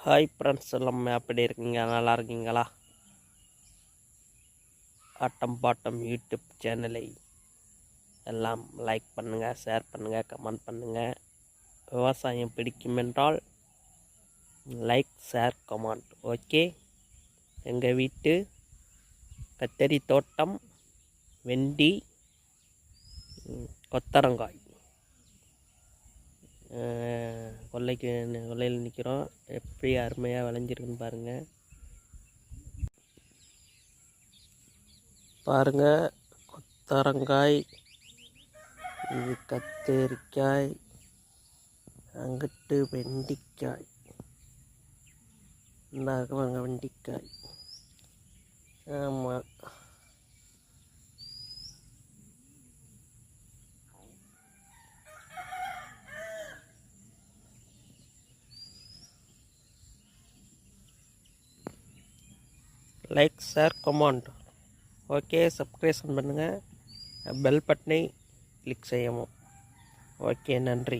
Hi friends, எல்லாமே அப்படி இருக்கீங்க? நல்லா இருக்கீங்களா? ஆட்டம் பாட்டம் யூடியூப் சேனலை எல்லாம் லைக் பண்ணுங்கள், ஷேர் பண்ணுங்கள், கமெண்ட் பண்ணுங்கள். விவசாயம் பிடிக்குமென்றால் லைக், ஷேர், கமெண்ட். ஓகே. எங்கள் வீட்டு கத்தரி தோட்டம், வெண்டி, கொத்தரங்காய் கொல்லையில் நிற்கிறோம். எப்படி அருமையாக விளைஞ்சிருக்குன்னு பாருங்கள். கொத்தரங்காய், இது கத்தரிக்காய், அங்கிட்டு வெண்டிக்காய். இந்தாங்க வெண்டிக்காய். ஆமாம், like, share, comment. Okay. Subscribe பண்ணுங்கள், பெல் பட்டனை கிளிக் செய்யவும். ஓகே, நன்றி.